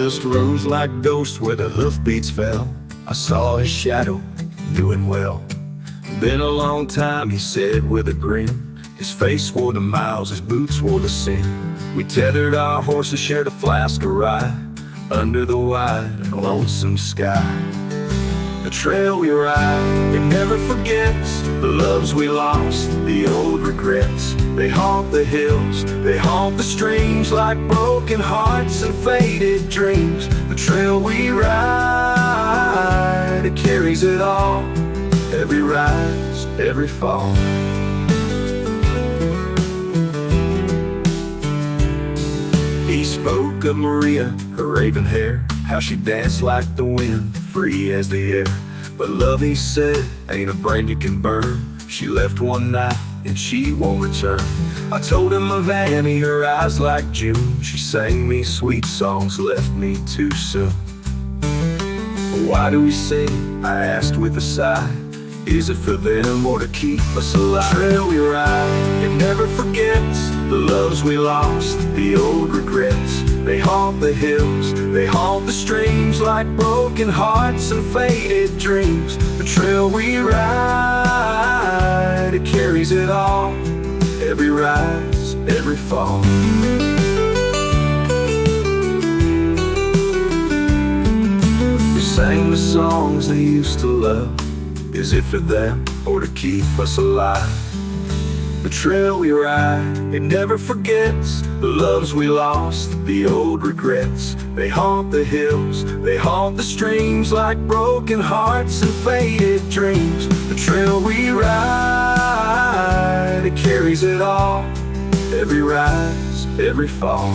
mist rose like ghosts where the hoofbeats fell. I saw his shadow, knew him well. Been a long time, he said with a grin. His face wore the miles, his boots wore the sin. We tethered our horses, shared a flask of rye, under the wide and lonesome sky. The trail we ride, it never forgets the loves we lost, the old regrets. They haunt the hills, they haunt the streams, like broken hearts and faded dreams. The trail we ride, it carries it all, every rise, every fall. He spoke of Maria, her raven hair, how she danced like the wind, free as the air. But love, he said, ain't a brand you can burn. She left one night and she won't return. I told him of Annie, her eyes like June. She sang me sweet songs, left me too soon. Why do we sing? I asked with a sigh. Is it for them or to keep us alive? The trail we ride, it never forgets the loves we lost, the old regrets. They haunt the hills, they haunt the streams, like broken hearts and faded dreams. The trail we ride, it carries it all, every rise, every fall. We sang the songs they used to love. Is it for them or to keep us alive? The trail we ride, it never forgets the loves we lost, the old regrets. They haunt the hills, they haunt the streams, like broken hearts and faded dreams. The trail we ride, it carries it all, every rise, every fall.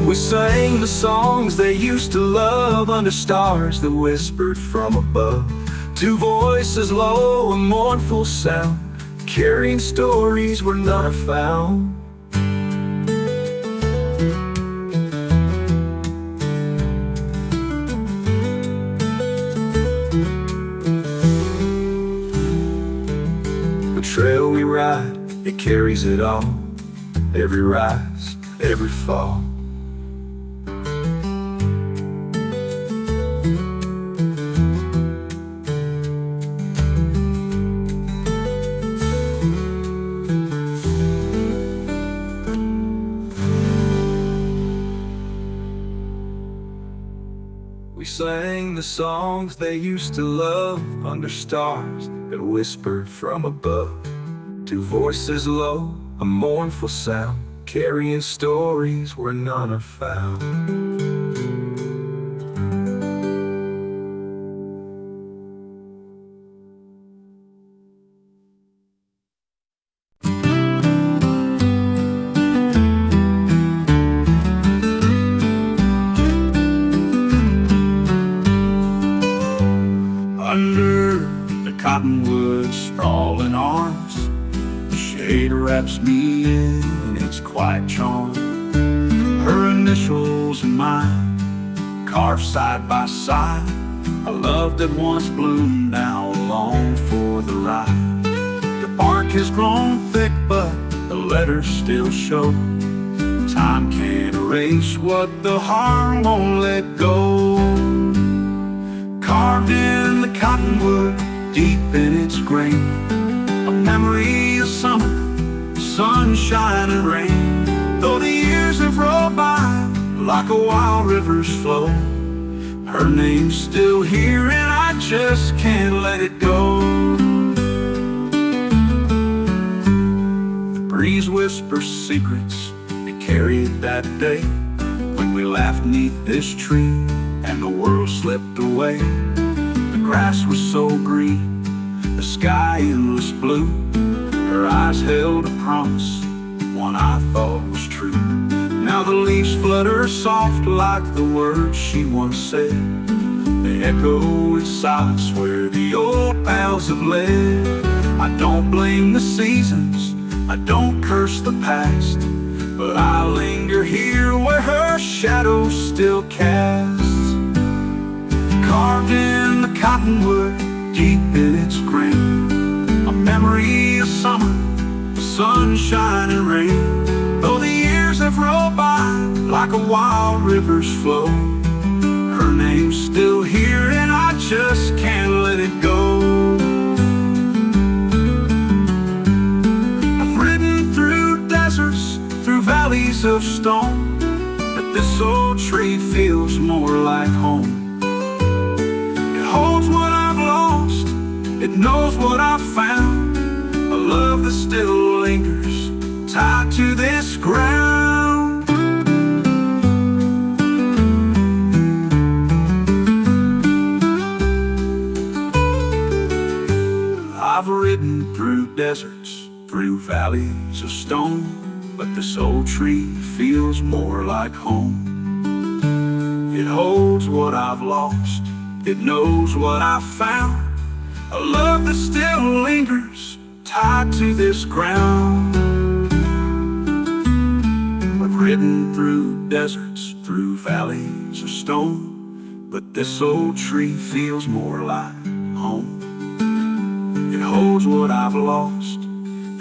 We sang the songs they used to love, under stars that whispered from above. Two voices low, a mournful sound, carrying stories where none are found. The trail we ride, it carries it all, every rise, every fall. We sang the songs they used to love, under stars that whispered from above. Two voices low, a mournful sound, carrying stories where none are found. Under the cottonwood sprawling arms, the shade wraps me in its quiet charm. Her initials and mine, carved side by side. A love that once bloomed, now long for the ride. The bark has grown thick, but the letters still show. Time can't erase what the heart won't let go. Carved in the cottonwood, deep in its grain, a memory of summer, sunshine and rain. Though the years have rolled by like a wild river's flow, her name's still here and I just can't let it go. The breeze whispers secrets they carried that day, when we laughed 'neath this tree and the world slipped away. The grass was so green, the sky endless blue. Her eyes held a promise, one I thought was true. Now the leaves flutter soft like the words she once said. They echo in silence where the old paths have led. I don't blame the seasons, I don't curse the past, but I linger here where her shadow still casts. Carved in the cottonwood, deep in its grain. A memory of summer, sunshine and rain. Though the years have rolled by like a wild river's flow, her name's still here and I just can't let it go. I've ridden through deserts, through valleys of stone, but this old tree feels more like home. It holds what I've lost, it knows what I've found, a love that still lingers, tied to this ground. I've ridden through deserts, through valleys of stone, but this old tree feels more like home. It holds what I've lost, it knows what I've found, a love that still lingers, tied to this ground. I've ridden through deserts, through valleys of stone, but this old tree feels more like home. It holds what I've lost,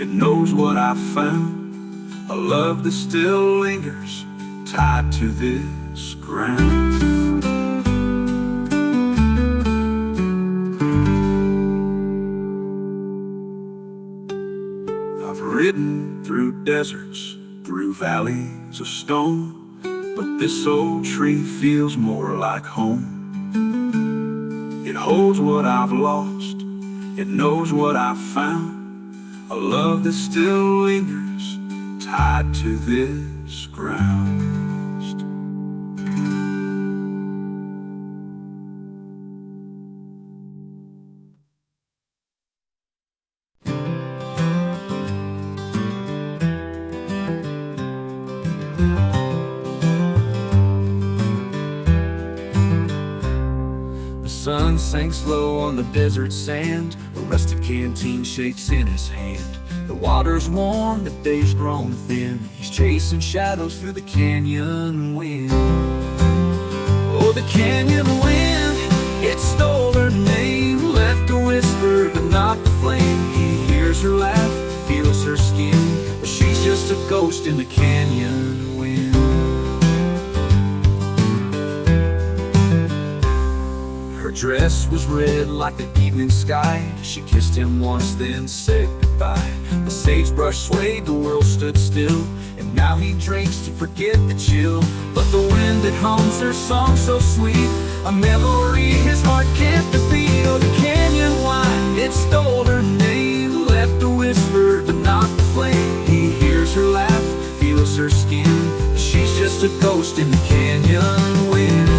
it knows what I've found, a love that still lingers, tied to this ground. I've ridden through deserts, through valleys of stone, but this old tree feels more like home. It holds what I've lost, it knows what I've found, a love that still lingers, tied to this ground. The sun sank slow on the desert sand, a rusted canteen shakes in his hand. The water's warm, the day's grown thin, he's chasing shadows through the canyon wind. Oh, the canyon wind, it stole her name, left a whisper but not the flame. He hears her laugh, feels her skin, but she's just a ghost in the canyon wind. Her dress was red like the evening sky, she kissed him once then said goodbye. The sagebrush swayed, the world stood still, and now he drinks to forget the chill. But the wind that hums her song so sweet, a memory his heart can't defeat. Oh, the canyon wine, it stole her name, left a whisper but not the flame. He hears her laugh, feels her skin, she's just a ghost in the canyon wind.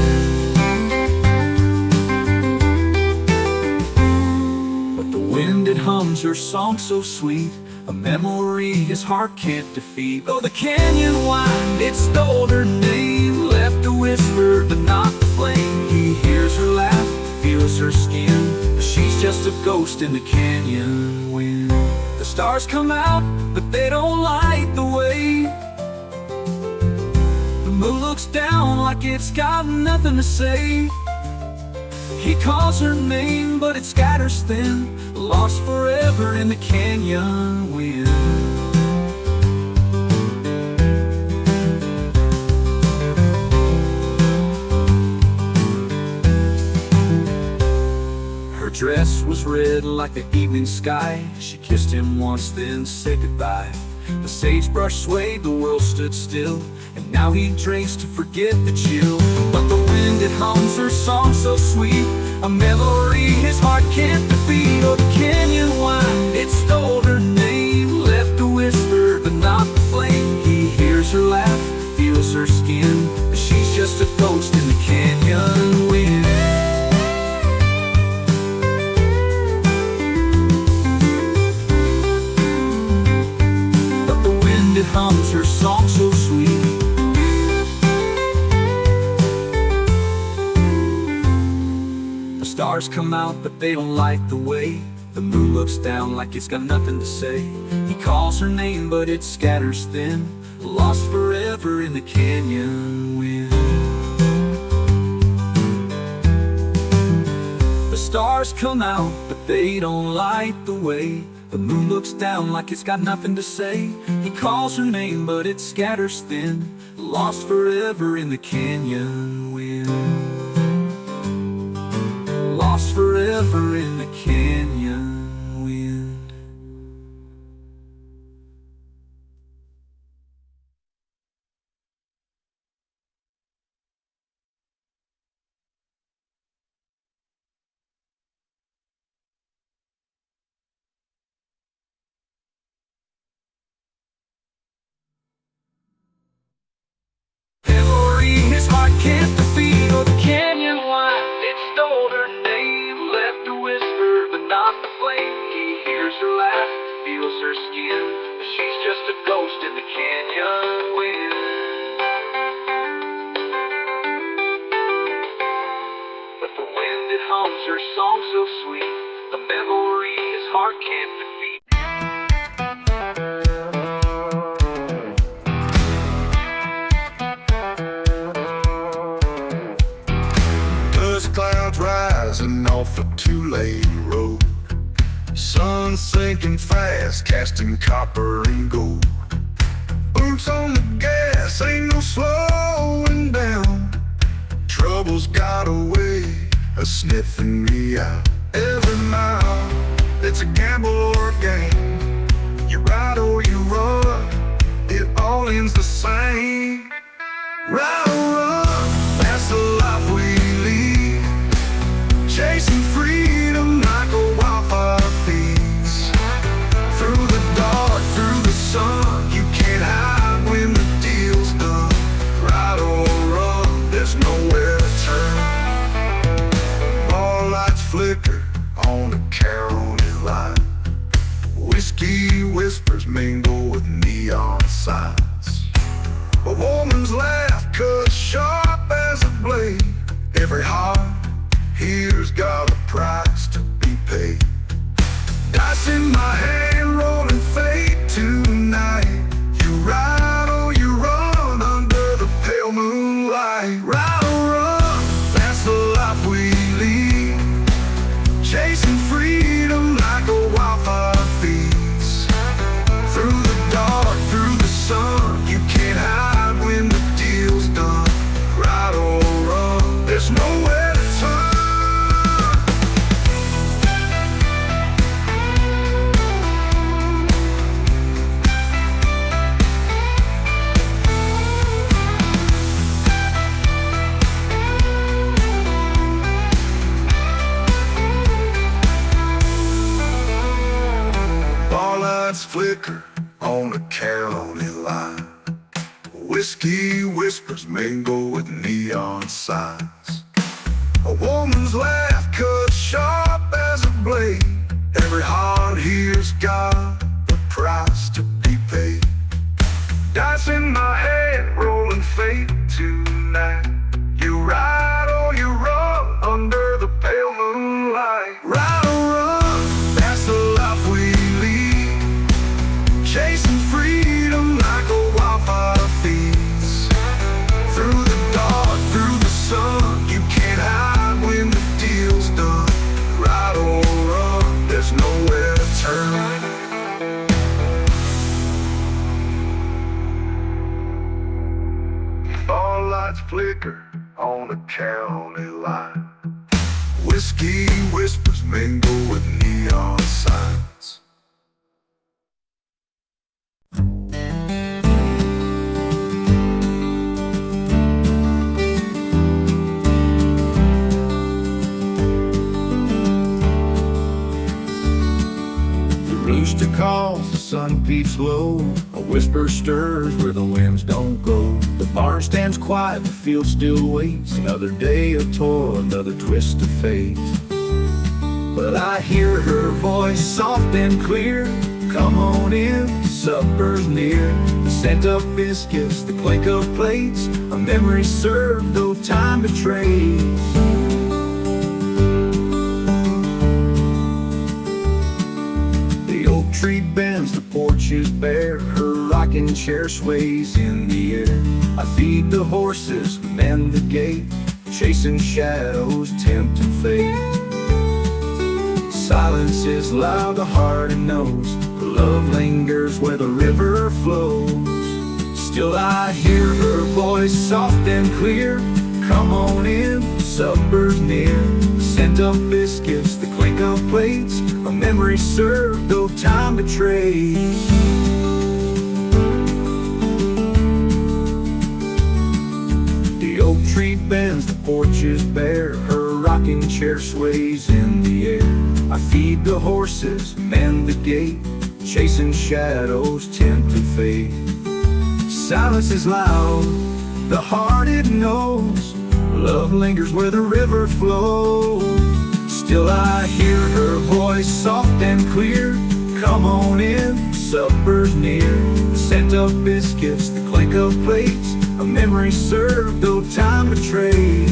Wind, it hums her song so sweet, a memory his heart can't defeat. Oh, the canyon wine, it stole her name, left a whisper but not the flame. He hears her laugh, feels her skin, she's just a ghost in the canyon wind. The stars come out, but they don't light the way. The moon looks down like it's got nothing to say. He calls her name, but it scatters thin, lost forever in the canyon wind. Her dress was red like the evening sky, she kissed him once then said goodbye. The sagebrush swayed, the world stood still, and now he drinks to forget the chill. But the wind, it hums her song so sweet, a memory his heart can't defeat. Oh, the canyon wine, it stole her name, left a whisper but not the flame. He hears her laugh, feels her skin, but she's just a ghost in the canyon wind. But the wind, it hums her song so sweet. Stars come out, but they don't light the way. The moon looks down like it's got nothing to say. He calls her name, but it scatters thin, lost forever in the canyon wind. The stars come out, but they don't light the way. The moon looks down like it's got nothing to say. He calls her name, but it scatters thin, lost forever in the canyon wind. Lost forever in the canyon wind. Memory his heart can't defeat, or the canyon wind, it stole her name. Left a whisper, but not the flame. He hears her laugh, feels her skin, but she's just a ghost in the canyon wind. But the wind, it hums her song so sweet, the memory his heart can't defeat. Clouds rising off a two-lane road, sun sinking fast, casting copper and gold. Boots on the gas, ain't no slowing down. Trouble's got a way of sniffing me out. Every mile, it's a gamble or a game. You ride or you run, it all ends the same. Ride or run, that's the life we lead. Chasing freedom like a wildfire feeds. Through the dark, through the sun, you can't hide when the deal's done. Ride or run, there's nowhere to turn. All lights flicker on a county line. Whiskey whispers mingle with neon signs. A woman's laugh cuts sharp as a blade. Every heart here's got a price to be paid. Dice in my hand, rolling fate tonight. You ride or you run under the pale moonlight. Ride or run, that's the life we lead. Chasing freedom like a wildfire feeds. Through the dark, through the sun, you can't hide when the deal's done. Ride or run, there's nowhere to turn. Flicker on a county line. Whiskey whispers mingle with neon signs. A woman's laugh cuts sharp as a blade. Every heart here's got a price to be paid. Dice in my hand, rolling fate tonight. You ride or you run under the pale moonlight. Ride or run, that's the life we lead. Chasing freedom like a wildfire feeds. Through the dark, through the sun, you can't hide when the deal's done. Ride or run, there's nowhere to turn. All lights flicker on a county line. Whiskey whispers mingle with neon signs. Rooster calls, the sun peeps low. A whisper stirs where the winds don't go. The barn stands quiet, the field still waits. Another day of toil, another twist of fate. But I hear her voice soft and clear. Come on in, supper's near. The scent of biscuits, the clink of plates. A memory served, though time betrays. Tree bends, the porch is bare. Her rocking chair sways in the air. I feed the horses, mend the gate, chasing shadows, tempting fate. Silence is loud, the heart it knows. Love lingers where the river flows. Still I hear her voice soft and clear. Come on in, supper's near. Scent of biscuits, the clink of plates, a memory served, no time betrayed. The oak tree bends, the porch is bare. Her rocking chair sways in the air. I feed the horses, mend the gate, chasing shadows tend to fade. Silence is loud, the heart it knows. Love lingers where the river flows. Still I hear her voice soft and clear. Come on in, supper's near. The scent of biscuits, the clink of plates, a memory served, no time betrayed.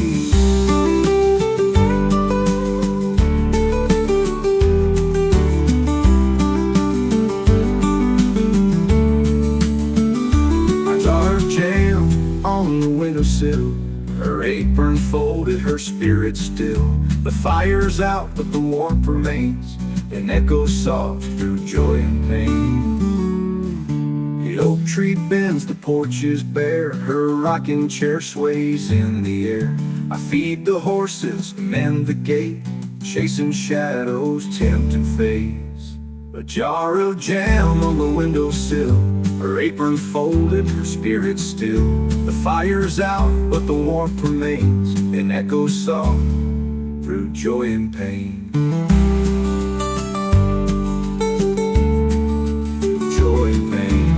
On the windowsill, her apron folded, her spirit still. The fire's out, but the warmth remains, and echoes soft through joy and pain. The oak tree bends, the porch is bare. Her rocking chair sways in the air. I feed the horses, mend the gate, chasing shadows, tempting fays. A jar of jam on the windowsill, her apron folded, her spirit still. The fire's out, but the warmth remains, and echoes soft through joy and pain. Joy and pain.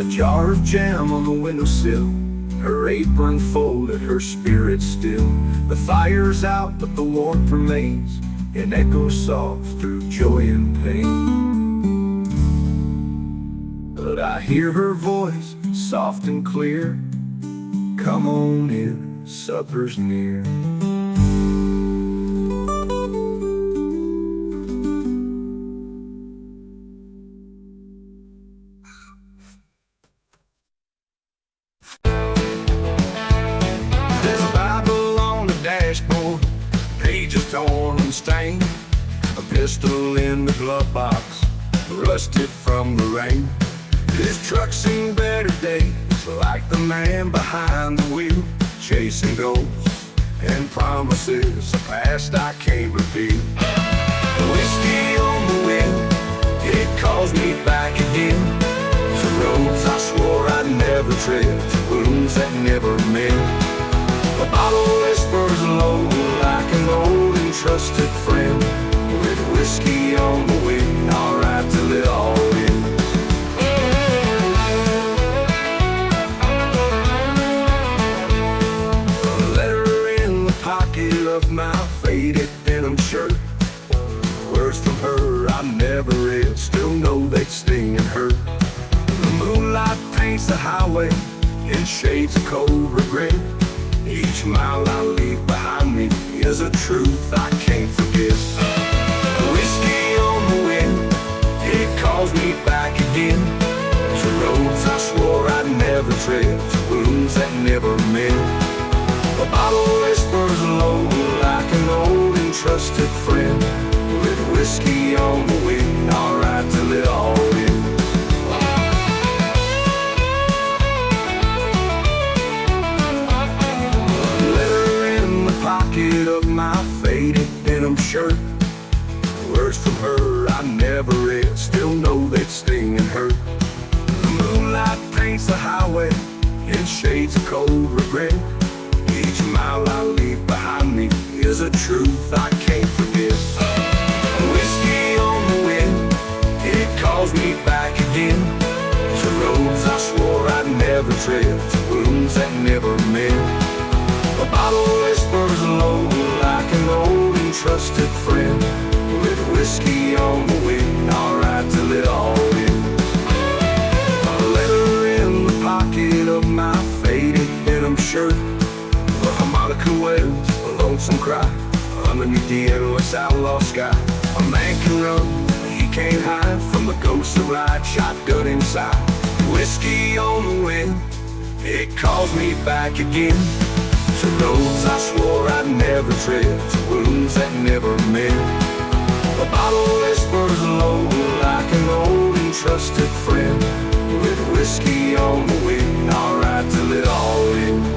A jar of jam on the windowsill, her apron folded, her spirit still. The fire's out, but the warmth remains, and echoes soft through joy and pain. But I hear her voice, soft and clear. Come on in, supper's near. There's a Bible on the dashboard, pages torn and stained, a pistol in the glove box, rusted from the rain. This truck's seen better days, like the man behind the wheel, chasing ghosts and promises, a past I can't reveal. Whiskey on the wind, it calls me back again, to roads I swore I'd never tread, to wounds that never mend. The bottle whispers low like an old and trusted friend, with whiskey on the wind, alright till it all ends. A letter in the pocket of my faded denim shirt, words from her I never read, still know they sting and hurt. The moonlight paints the highway in shades of cold regret. Each mile I leave behind me is a truth I can't forget. Whiskey on the wind, it calls me back again, to roads I swore I'd never tread, to wounds that never mend. The bottle whispers low like an old and trusted friend, with whiskey on the wind, alright till it all ends. Pocket of my faded denim shirt, words from her I never read, still know they sting and hurt. The moonlight paints the highway in shades of cold regret. Each mile I leave behind me is a truth I can't forget. Whiskey on the wind, it calls me back again, to roads I swore I'd never tread, to wounds that never mend. The bottle whispers low like an old and trusted friend, with whiskey on the wind, alright till it all ends. A letter in the pocket of my faded denim shirt, a harmonica wails a lonesome cry underneath the endless outlaw sky. A man can run, he can't hide from the ghosts that ride shotgun inside. Whiskey on the wind, it calls me back again, To roads I swore I'd never tread, to wounds that never mend. The bottle whispers low like an old and trusted friend. With whiskey on the wing, I'll ride till it all ends.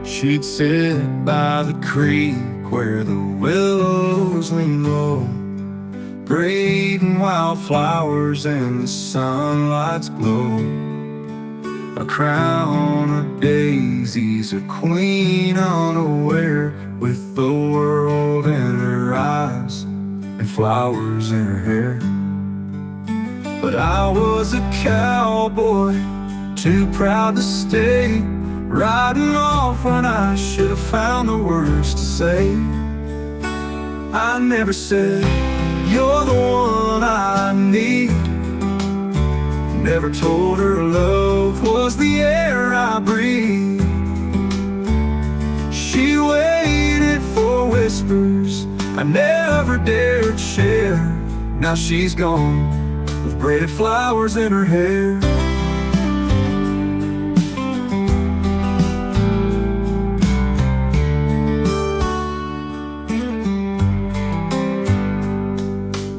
She'd sit by the creek where the willows lean low, braiding wildflowers and the sunlight's glow. A crown of daisies, a queen unaware, with the world in her eyes and flowers in her hair. But I was a cowboy, too proud to stay, riding off when I should have found the words to say. I never said, you're the one I need. Never told her love was the air I breathe. She waited for whispers I never dared share. Now she's gone, with braided flowers in her hair.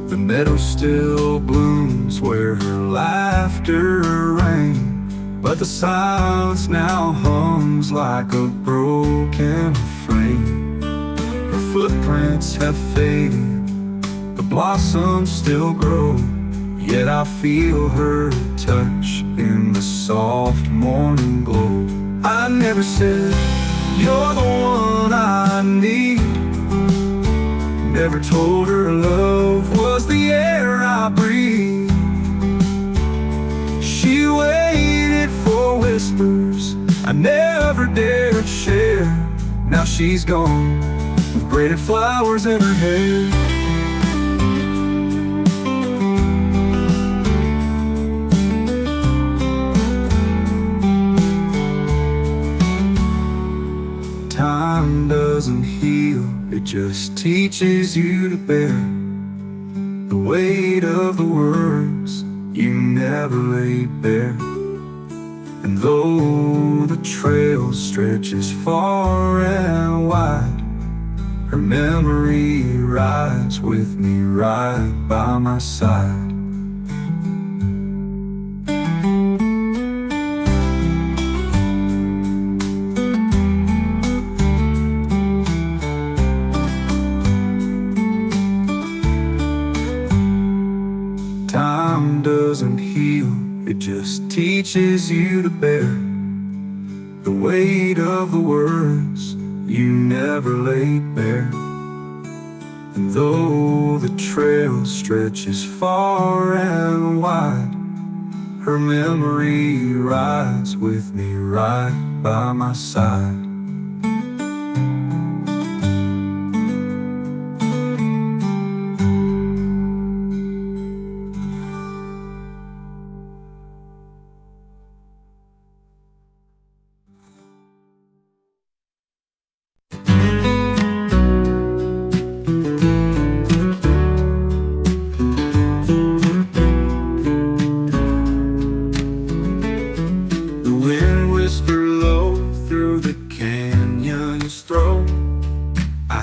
The meadow still blooms where her laughter rang, but the silence now hums like a broken frame. Her footprints have faded, the blossoms still grow, yet I feel her touch in the soft morning glow. I never said, you're the one I need. Never told her love was the air I breathe. She waited for whispers I never dared share. Now she's gone, with braided flowers in her hair. Time doesn't heal, it just teaches you to bear the weight of the words you never laid bare. And though the trail stretches far and wide, her memory rides with me right by my side. Time doesn't heal, it just teaches you to bear the weight of the words you never laid bare. And though the trail stretches far and wide, her memory rides with me right by my side.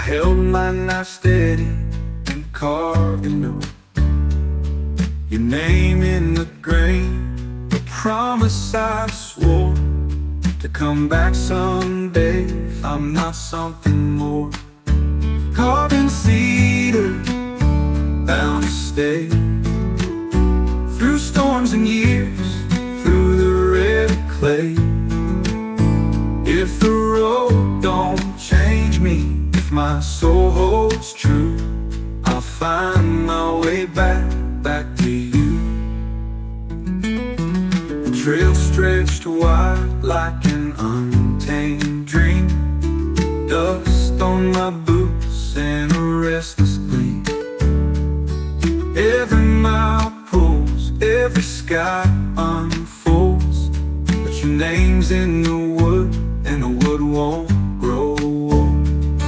Held my knife steady and carved a note, your name in the grain, a promise I swore to come back someday if I'm not something more. Carved in cedar, bound to stay through storms and years, through the red clay. If the road don't change me, if my soul holds true, I'll find my way back to you. The trail stretched wide like an untamed dream, dust on my boots and a restless gleam. every sky unfolds, but your name's in the wood, and the wood won't grow old.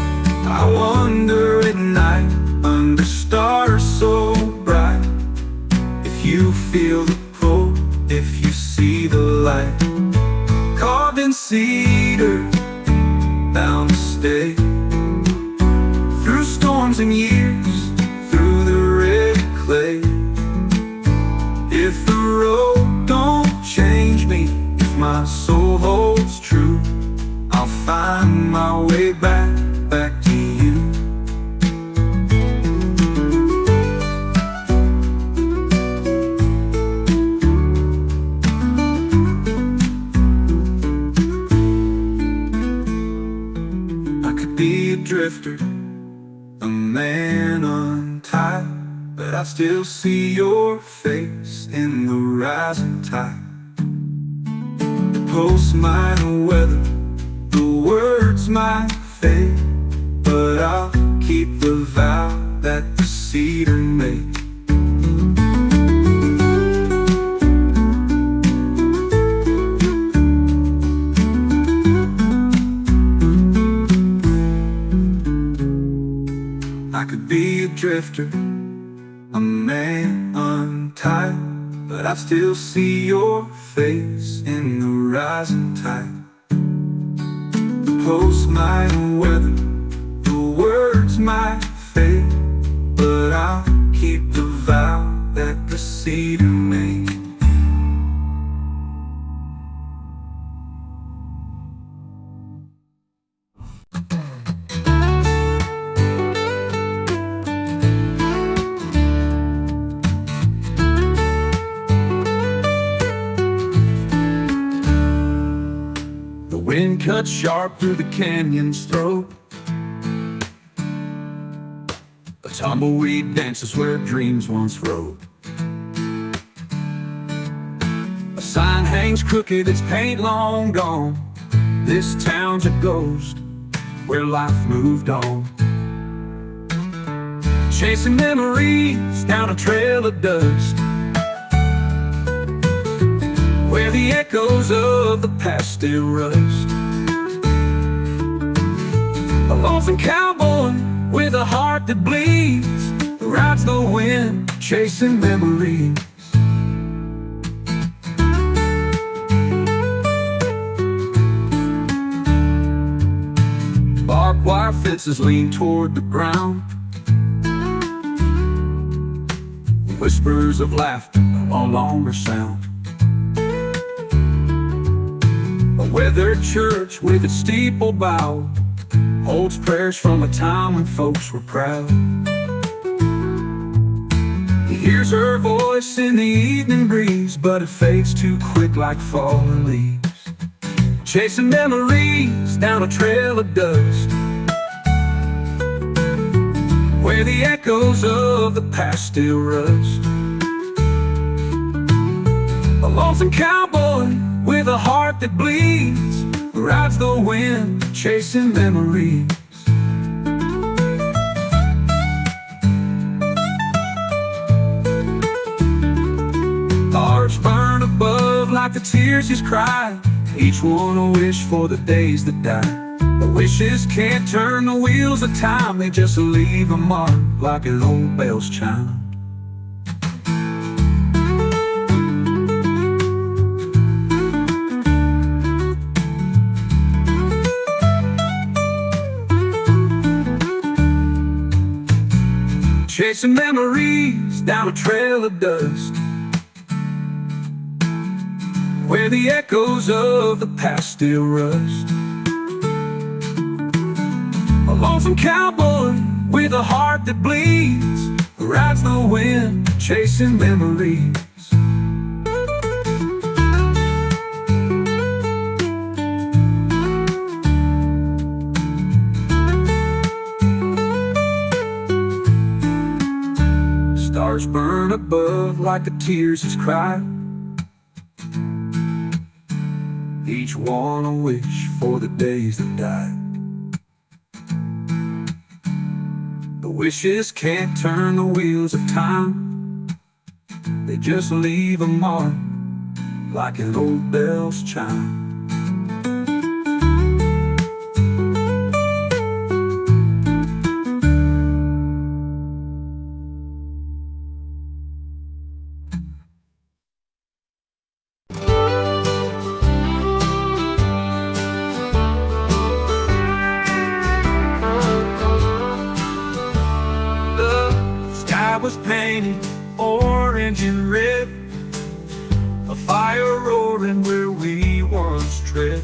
I wonder at night, under stars so bright, if you feel the pull, if you see the light. Carved in cedar, bound to stay, through storms and years, through the red clay. If the road don't change me, if my soul holds true, I'll find my way back to you. I could be a drifter, a man untied, but I still see your face in the rising tide. The posts might weather, the words might fade, but I'll keep the vow that the cedar made. I could be a drifter, a man untied, but I still see your face in the rising tide. The posts might weather, the words might fade, but I'll keep the vow that the cedar made. Wind cuts sharp through the canyon's throat. A tumbleweed dances where dreams once rode. A sign hangs crooked, its paint long gone. This town's a ghost where life moved on. Chasing memories down a trail of dust, where the echoes of the past still rust. A lonesome cowboy with a heart that bleeds, rides the wind, chasing memories. Barbed wire fences lean toward the ground, whispers of laughter no longer sound. A weathered church with its steeple bow holds prayers from a time when folks were proud. He hears her voice in the evening breeze, but it fades too quick like falling leaves. Chasing memories down a trail of dust, where the echoes of the past still rust. A lonesome cowboy with a heart that bleeds, rides the wind, chasing memories. Stars burn above like the tears he's cried, each one a wish for the days that die. The wishes can't turn the wheels of time, they just leave a mark like an old bell's chime. Chasing memories down a trail of dust, where the echoes of the past still rust. A lonesome cowboy with a heart that bleeds, rides the wind, chasing memories. Stars burn above like the tears he's cried, each one a wish for the days that died. The wishes can't turn the wheels of time, they just leave a mark like an old bell's chime. The sky was painted orange and red, a fire roaring where we once tread.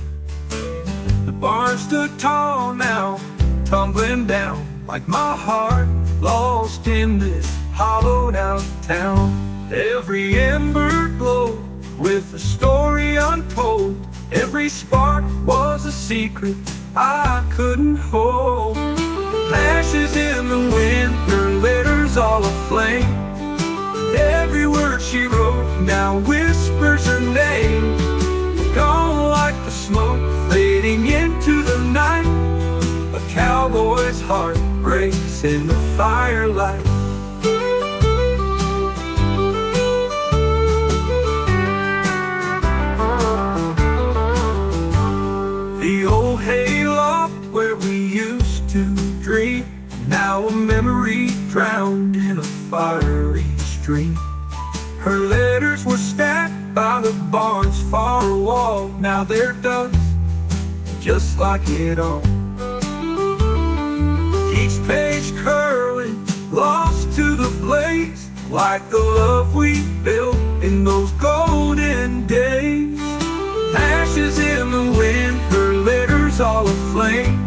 The barn stood tall now, tumbling down like my heart, lost in this hollowed out town. Every ember glowed with a story untold. Every spark was a secret I couldn't hold. Ashes in the wind, her letters all aflame. Every word she wrote now whispers her name. Gone like the smoke fading into the night. A cowboy's heart breaks in the firelight. The old hayloft where we used to dream, now a memory drowned in a fiery stream. Her letters were stacked by the barn's far wall. Now they're dust, just like it all. Each page curling, lost to the blaze, like the love we built in those golden days. Ashes in the wind, her letters all aflame.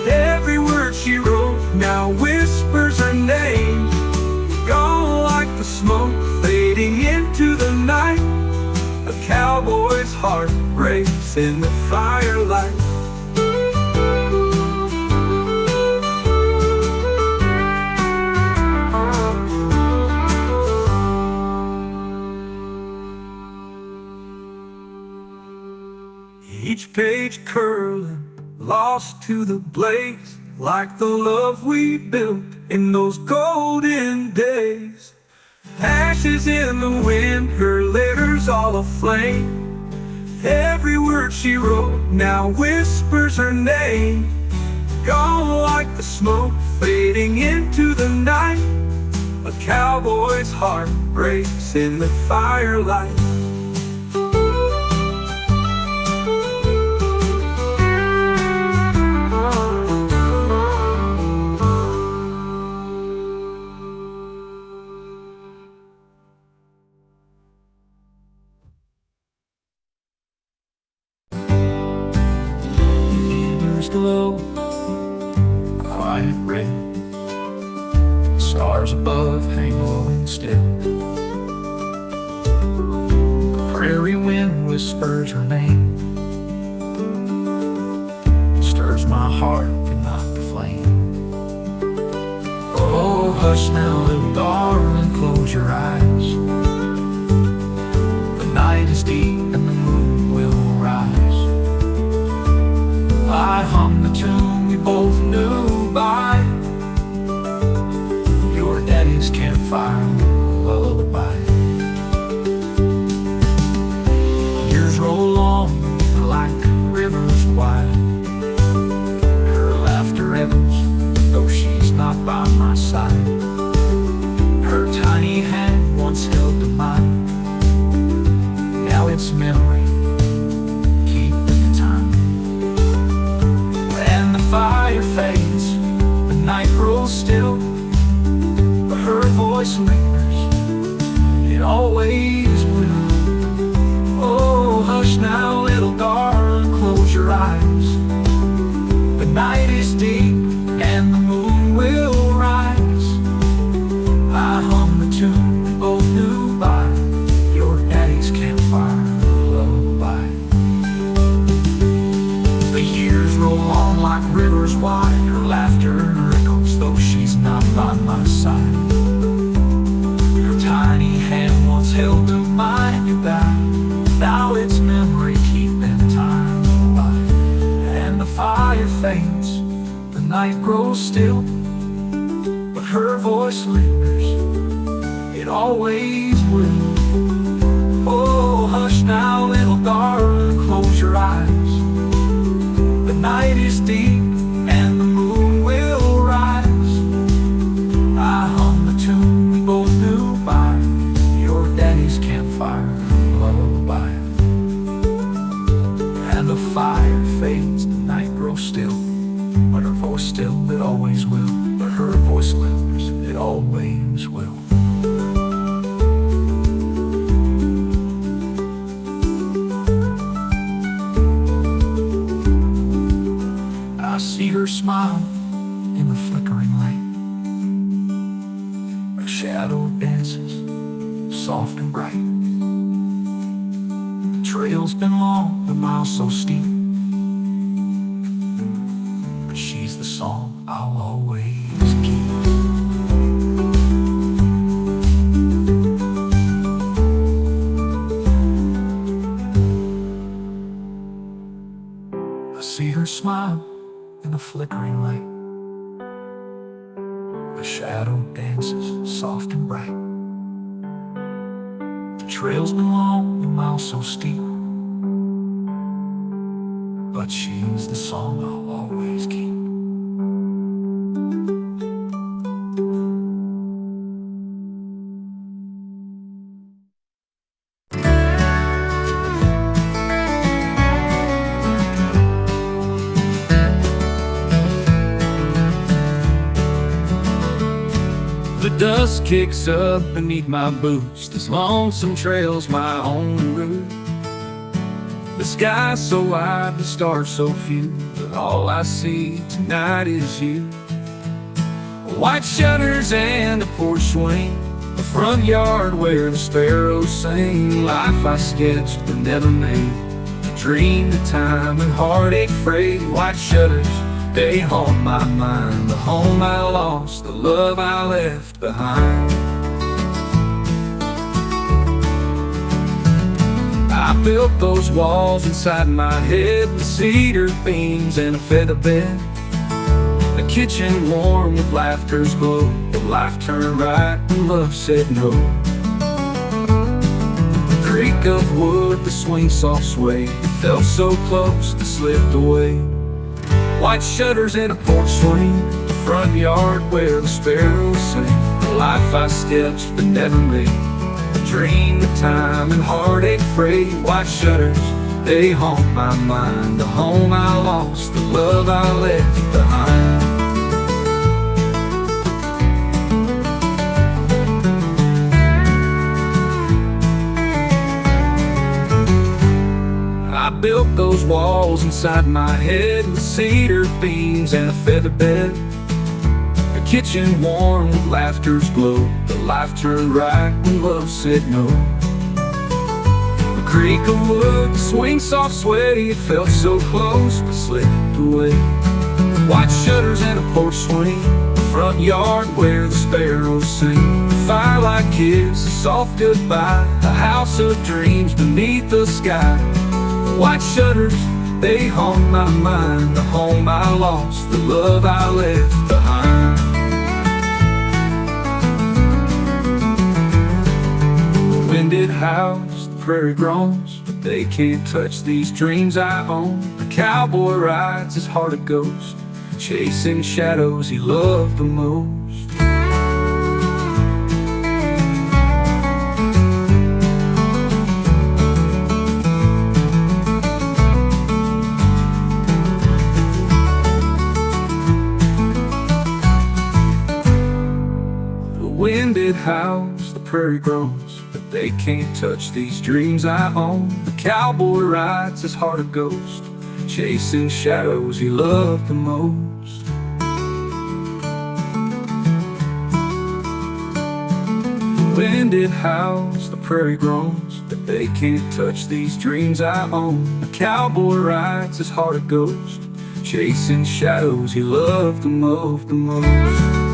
Every word she wrote now whispers her name. Gone like the smoke fading into the night. A cowboy's heart breaks in the firelight. Each page curling, lost to the blaze, like the love we built in those golden days. Ashes in the wind, her letters all aflame. Every word she wrote now whispers her name. Gone like the smoke fading into the night. A cowboy's heart breaks in the firelight. Glow, quiet red, stars above hang low and still. The prairie wind whispers her name, stirs my heart but not the flame. Oh, hush now, little darling, close your eyes. The night is deep and the moon will rise. I hum the tune we both knew by, your daddy's campfire lullaby. Years roll on like rivers wide. Her laughter echoes, though she's not by my side. Her tiny hand once held to mine, now it's memory. Fire fades, the night grows still, but her voice lingers, it always will. Oh, hush now, little darling, close your eyes. The night is deep and the moon will rise. I hum the tune we both knew by, your daddy's campfire lullaby. The years roll on like rivers wide. Her laughter echoes, though she's not by my side. Her tiny hand once held to mine, you back. Now it's memory keeping time alive. And the fire fades, the night grows still, but her voice lingers, it always will. it always will. But her voice lives, it always will. I see her smile in the flickering light. Her shadow dances, soft and bright. The trail's been long, the miles so steep, but she's the song I'll always keep. I see her smile in the flickering light. The shadow dances, soft and bright. The trail's been long, the miles so steep, but she's the song I'll always keep. The dust kicks up beneath my boots. This lonesome trail's my only route. The sky's so wide, the stars so few, but all I see tonight is you. White shutters and a porch swing, a front yard where the sparrows sing. Life I sketched but never made, a dream the time and heartache frayed. White shutters, they haunt my mind, the home I lost, the love I left behind. I built those walls inside my head with cedar beams and a feather bed. The kitchen warm with laughter's glow, but life turned right when love said no. The creak of wood, the swing soft sway, it felt so close but slipped away. White shutters and a porch swing, the front yard where the sparrows sing. The life I sketched but never made, a dream of time and heartache frayed. White shutters, they haunt my mind, the home I lost, the love I left behind. I built those walls inside my head with cedar beams and a feather bed. A kitchen warm with laughter's glow, the life turned right when love said no. The creak of wood, the swing soft sway, it felt so close but slipped away. White shutters and a porch swing, the front yard where the sparrows sing. The firelight kiss, a soft goodbye, a house of dreams beneath the sky. White shutters, they haunt my mind, the home I lost, the love I left behind. The wind it howls, the prairie groans, but they can't touch these dreams I own. The cowboy rides his heart a ghost, chasing shadows he loved the most. Wind it howls, the prairie groans, but they can't touch these dreams I own. The cowboy rides his heart a ghost, chasing shadows he loved the most. Wind it howls, the prairie groans, but they can't touch these dreams I own. The cowboy rides his heart a ghost, chasing shadows he loved the most, the most.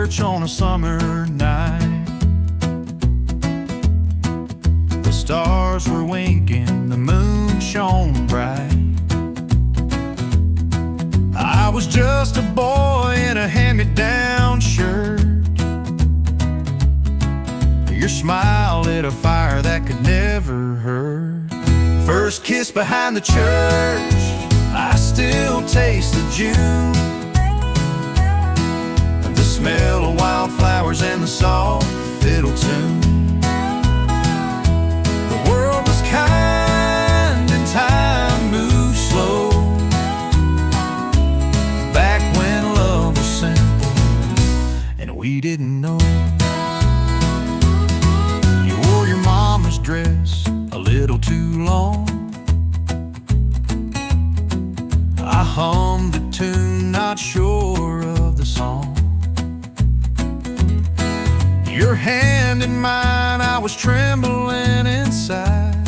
church on a summer night. The stars were winking, the moon shone bright. I was just a boy in a hand-me-down shirt. Your smile lit a fire that could never hurt. First kiss behind the church, I still taste the June, the smell of wildflowers and the soft fiddle tune. The world was kind and time moved slow, back when love was simple and we didn't know. You wore your mama's dress a little too long. I hummed the tune, not sure of the song. Your hand in mine, I was trembling inside,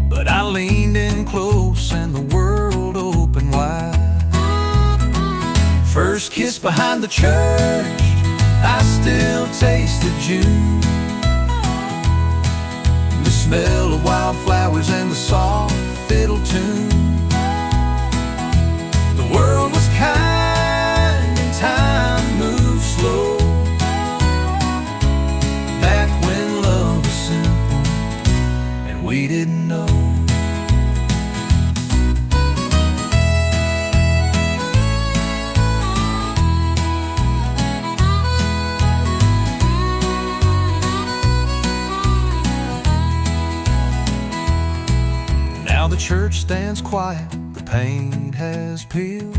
but I leaned in close and the world opened wide. First kiss behind the church, I still taste the June, the smell of wildflowers and the soft fiddle tune. The world was kind and time moved slow, back when love was simple and we didn't know. Now the church stands quiet, the paint has peeled,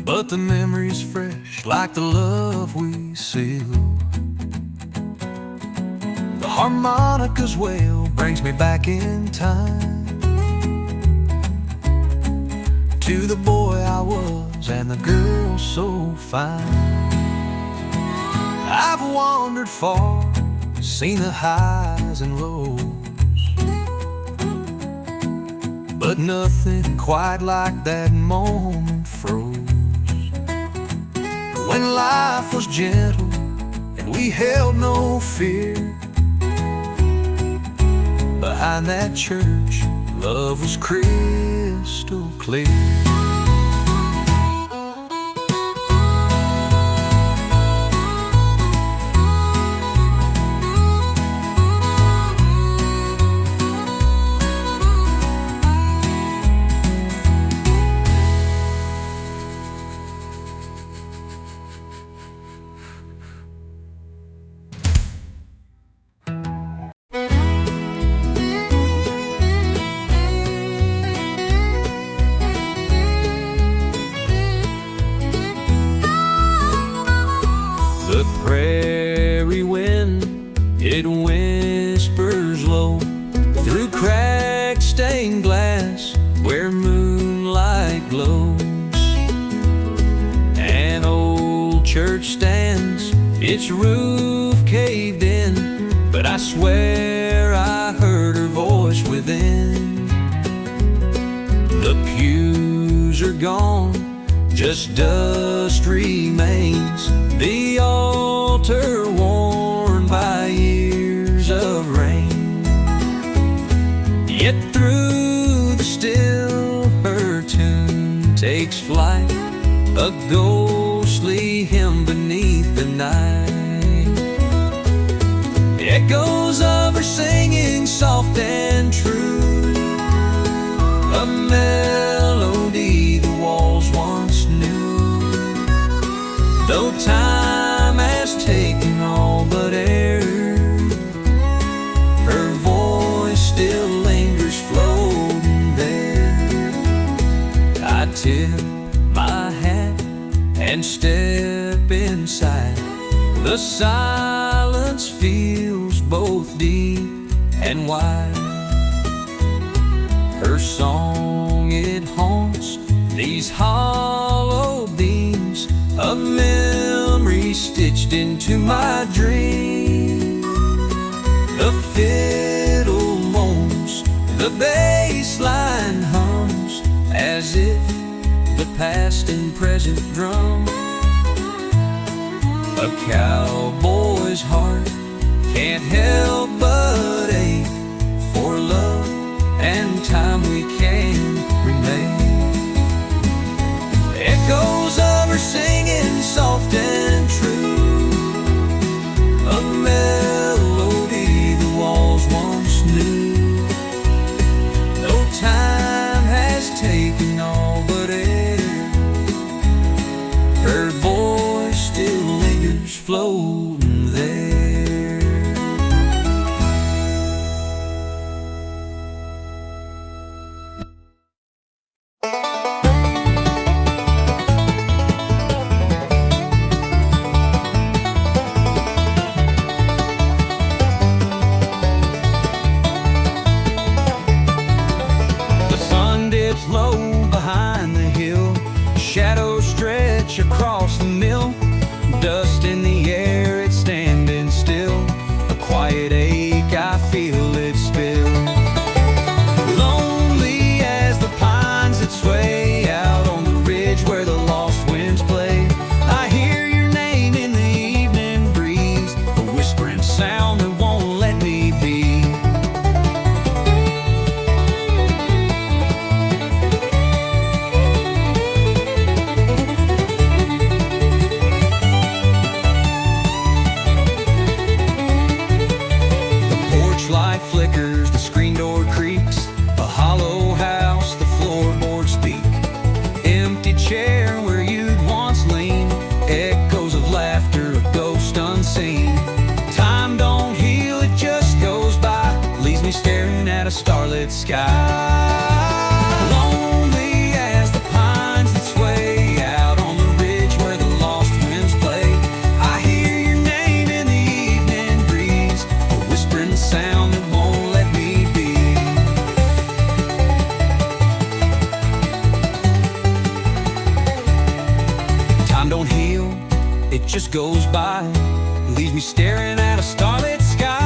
but the memory's fresh like the love we sealed. The harmonica's wail brings me back in time to the boy I was and the girl so fine. I've wandered far, seen the highs and lows, but nothing quite like that moment froze. When life was gentle and we held no fear, behind that church, love was crystal clear. The prairie wind, it whispers low through cracked stained glass where moonlight glows. An old church stands, its roof caved in, but I swear I heard her voice within. The pews are gone, just dust remains, the altar worn by years of rain. Yet through the still her tune takes flight, a ghostly hymn beneath the night. Echoes of her singing soft and true, a melody the walls once knew. Though time has taken all but air, her voice still lingers floating there. I tip my hat and step inside. The silence feels both deep and wide. Her song, it haunts these hollow beams, a memory stitched into my dream. The fiddle moans, the bass line hums, as if the past and present present drum. A cowboy's heart can't help but ache for love and time we can remain. Echoes of her singing soft and true, a melody the walls once knew. No time has taken all but air, her voice still lingers floating there. Low behind the hill, shadows stretch across the mill. Dust in the air, it's standing still. A quiet ache, I feel it spill. Lonely as the pines that sway out on the ridge where the lost winds play. I hear your name in the evening breeze, a whispering sound that won't let me be. Light flickers, the screen door creaks, a hollow house, the floorboards speak. Empty chair where you'd once lean, echoes of laughter, a ghost unseen. Time don't heal, it just goes by, leaves me staring at a starlit sky. Lonely as the pines that sway out on the ridge where the lost winds play. I hear your name in the evening breeze, a whispering sound that won't let me be. Time don't heal, it just goes by, leaves me staring at a starlit sky.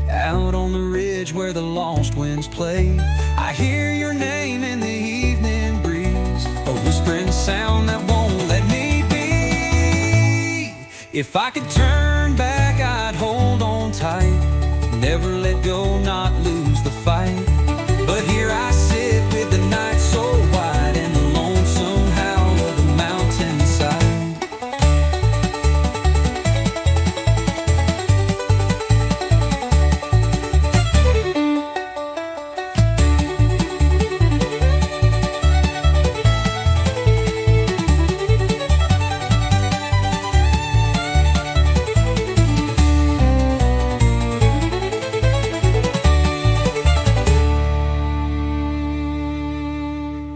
Out on the ridge where the lost winds play. I hear your name in the evening breeze, a whispering sound that won't let me be. If I could turn back, I'd hold on tight, never let go, not lose the fight. But here I sit with the night so wide and the lonesome howl of the mountainside.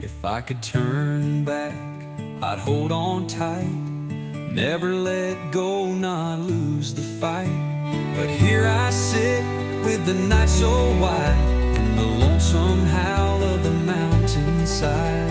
If I could turn back, I'd hold on tight, never let go, not lose the fight. But here I sit with the night so wide and the lonesome howl of the mountainside.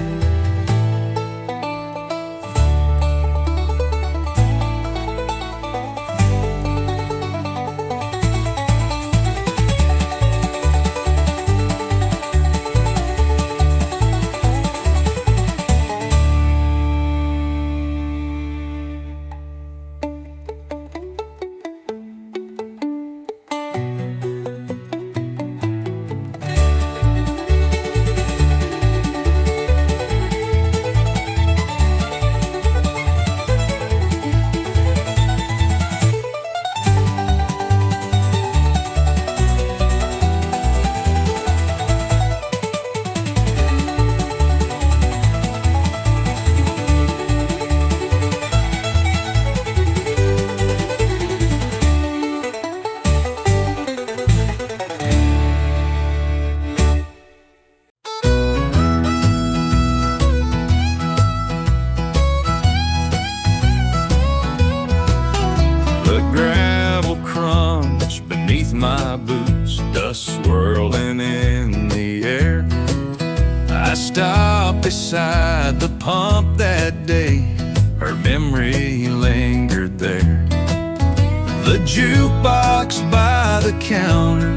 The jukebox by the counter,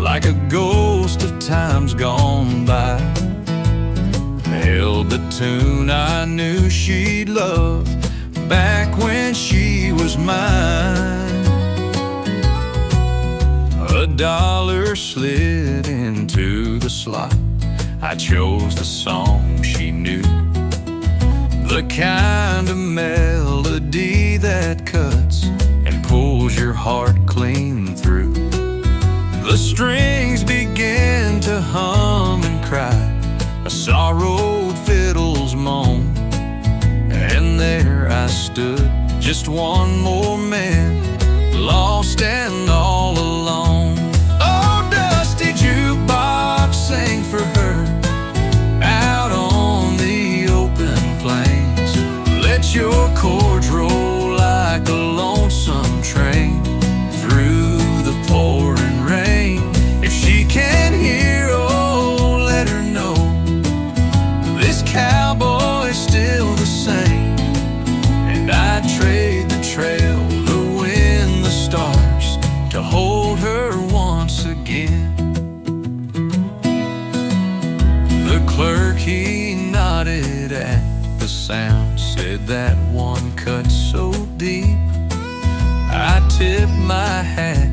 like a ghost of times gone by, held the tune I knew she'd love back when she was mine. $1 slid into the slot. I chose the song she knew, the kind of melody that cuts and pulls your heart clean through. The strings began to hum and cry, a sorrowed fiddle's moan, and there I stood, just one more man, lost and all alone. Oh, dusty jukebox, sang for her out on the open plains. Let your chords roll like a lonesome train through the pouring rain. If she can't hear, oh, let her know this cowboy's still the same. And I'd trade the trail, the wind, the stars, to hold her once again. The clerk, he nodded at the sound, said that one cut so deep. I tipped my hat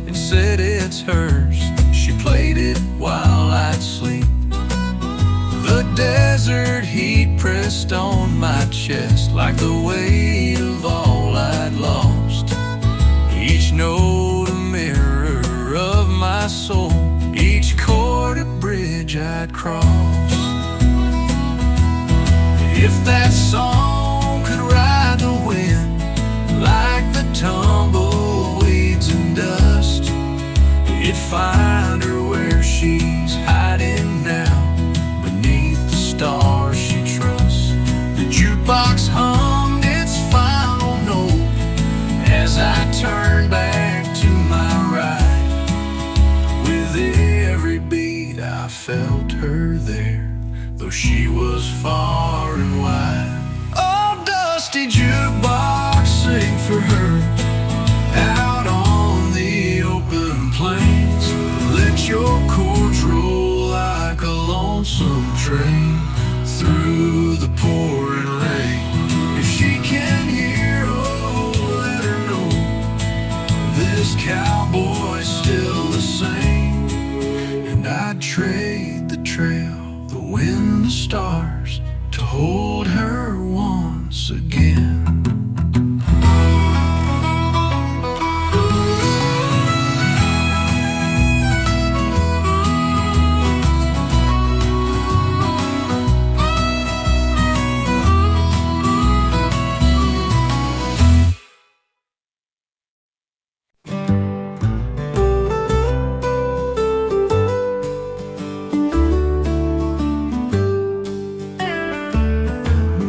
and said it's hers. She played it while I'd sleep. The desert heat pressed on my chest like the weight of all I'd lost. Each note a mirror of my soul, each chord a bridge I'd cross. If that song could ride the wind like the tumbleweeds and dust, it'd find her where she's hiding now, beneath the stars she trusts. The jukebox hummed its final note as I turned back to my ride. With every beat I felt her there, though she was far and wide. Oh, dusty jukebox, sing for her out on the open plains. Let your chords roll like a lonesome train through the pouring rain. If she can't hear, oh, let her know this cowboy's still the same. And I'd trade the trail, the wind, the stars, to hold her once again.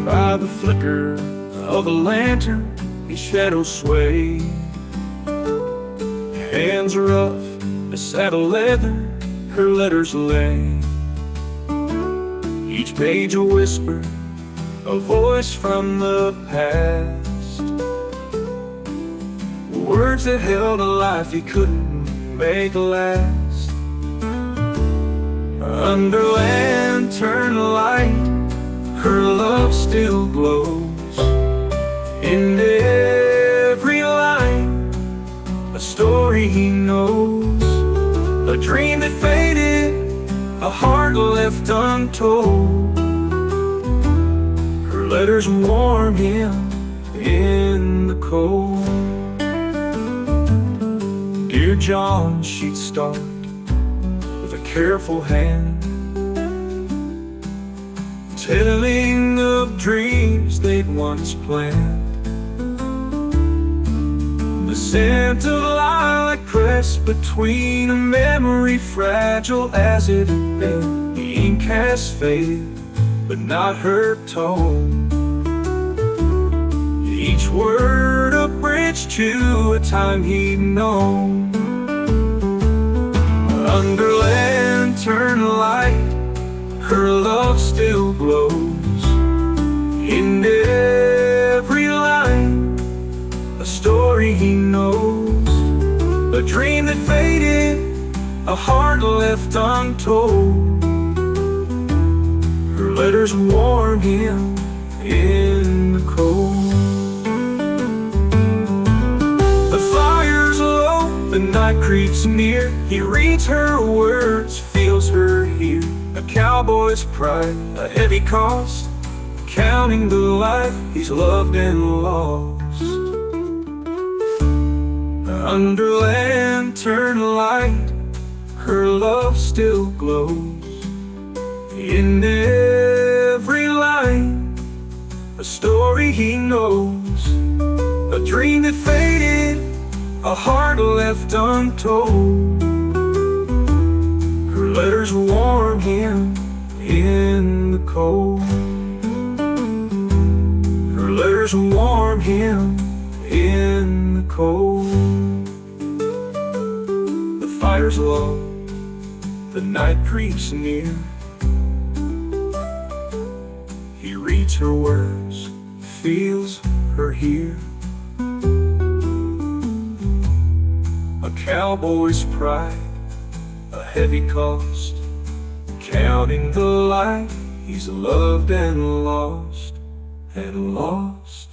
By the flicker of a lantern, in shadows sway. Hands rough as saddle leather, her letters lay. Each page a whisper, a voice from the past. Words that held a life he couldn't make last. Under lantern light, her love still glows. In every line, a story he knows. A dream that faded, a heart left untold. Her letters warm him in the cold. Dear John, she'd start with a careful hand, telling of dreams they'd once planned. The scent of lilac pressed between a memory fragile as it had been. The ink has faded, but not her tone. Each word a bridge to a time he'd known. Under lantern light, her love still glows. In every line, a story story he knows, a dream that faded, a heart left untold. Her letters warm him in the cold. The fire's low, the night creeps near. He reads her words, feels her here. A cowboy's pride, a heavy cost, counting the life he's loved and lost. Under lantern light, her love still glows. In every line, a story he knows, a dream that faded, a heart left untold. Her letters warm him in the cold. Her letters warm him in the cold. The fire's low, the night creeps near. He reads her words, feels her here. A cowboy's pride, a heavy cost, counting the life he's loved and lost, and lost.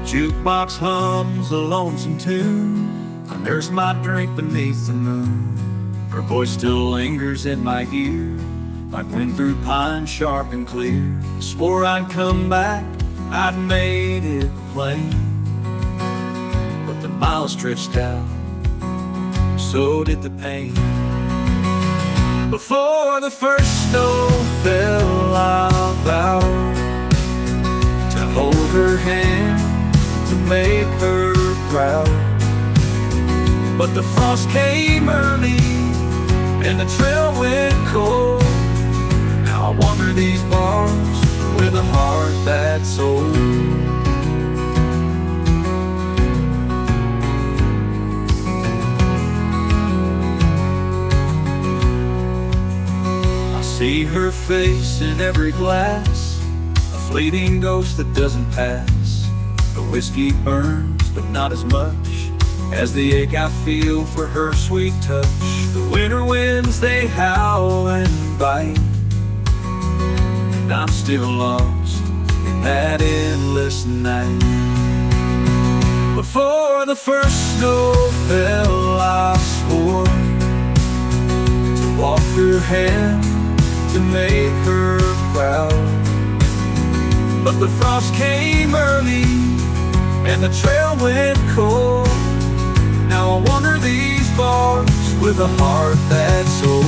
Jukebox hums a lonesome tune, and there's my drink beneath the moon. Her voice still lingers in my ear, like wind through pine, sharp and clear. Swore I'd come back, I'd made it plain, but the miles stretched out, so did the pain. Before the first snow fell, I vowed to hold her hand, to make her proud. But the frost came early and the trail went cold. Now I wander these bars with a heart that's old. I see her face in every glass, a fleeting ghost that doesn't pass. The whiskey burns, but not as much as the ache I feel for her sweet touch. The winter winds, they howl and bite, and I'm still lost in that endless night. Before the first snow fell, I swore to walk her hand, to make her proud. But the frost came early and the trail went cold. Now I wander these bars with a heart that's old.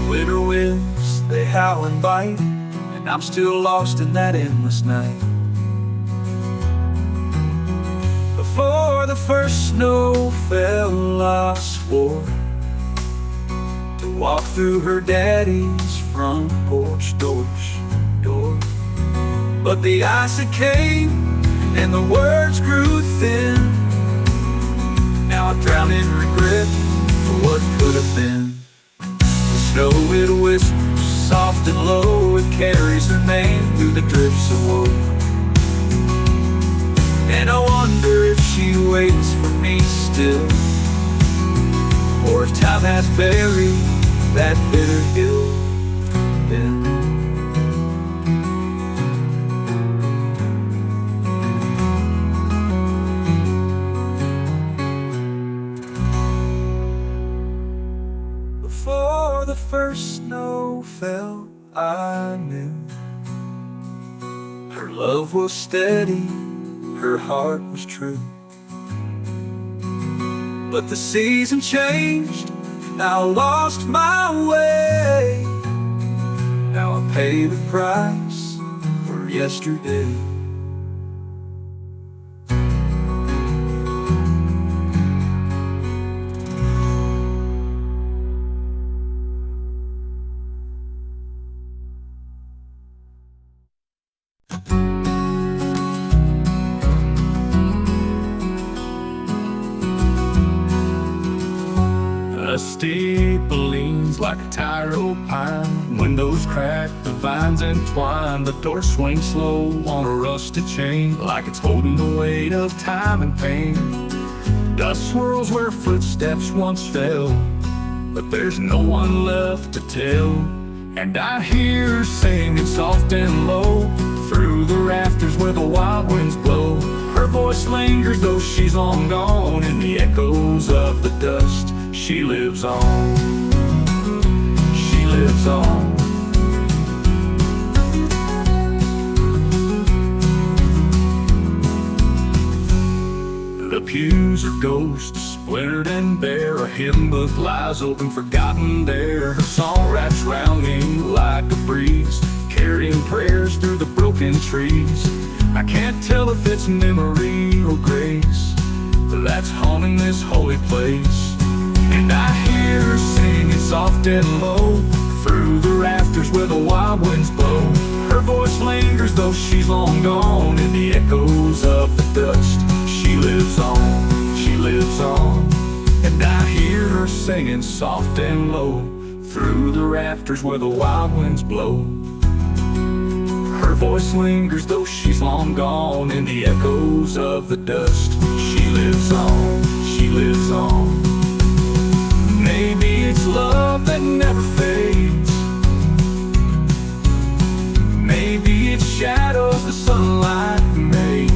Winter winds, they howl and bite, and I'm still lost in that endless night. Before the first snow fell, I swore to walk through her daddy's front porch door. But the ice it came and the words grew thin. Now I drown in regret for what could have been. The snow it whispers soft and low, it carries her name through the drifts of woe. And I wonder if she waits for me still, or if time has buried that bitter hill. before the first snow fell, I knew her love was steady, her heart was true. But the season changed, and I lost my way. Now I pay the price for yesterday. A steeple leans like a tire-old pine. Windows crack, the vines entwine. The door swings slow on a rusted chain, like it's holding the weight of time and pain. Dust swirls where footsteps once fell, but there's no one left to tell. And I hear her singing soft and low through the rafters where the wild winds blow. Her voice lingers though she's long gone, in the echoes of the dust. She lives on, she lives on. The pews are ghosts, splintered and bare. A hymn book lies open, forgotten there. Her song wraps round me like a breeze, carrying prayers through the broken trees. I can't tell if it's memory or grace that's haunting this holy place. And I hear her singing soft and low through the rafters where the wild winds blow. Her voice lingers though she's long gone, in the echoes of the dust. She lives on, she lives on. And I hear her singing soft and low through the rafters where the wild winds blow. Her voice lingers though she's long gone, in the echoes of the dust. She lives on, she lives on. Maybe it's love that never fades. Maybe it's shadows the sunlight made.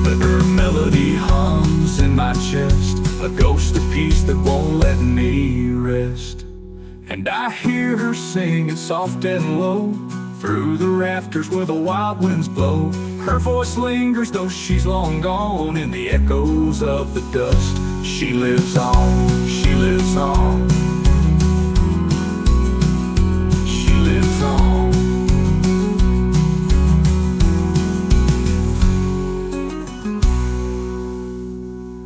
But her melody hums in my chest, a ghost of peace that won't let me rest. And I hear her singing soft and low through the rafters where the wild winds blow. Her voice lingers though she's long gone, in the echoes of the dust. She lives on, she lives on. She lives on.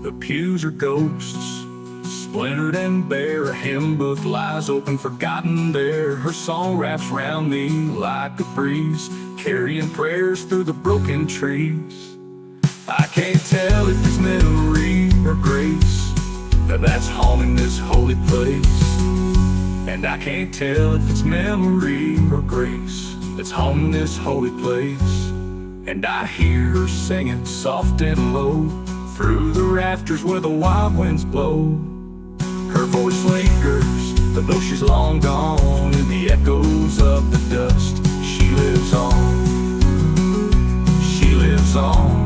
The pews are ghosts, splintered and bare. A hymn book lies open, forgotten there. Her song wraps round me like a breeze, carrying prayers through the broken trees. I can't tell if it's memory or grace that's haunting this holy place. And I can't tell if it's memory or grace that's haunting this holy place. And I hear her singing soft and low through the rafters where the wild winds blow. Her voice lingers, though she's long gone, in the echoes of the dust. She lives on, she lives on.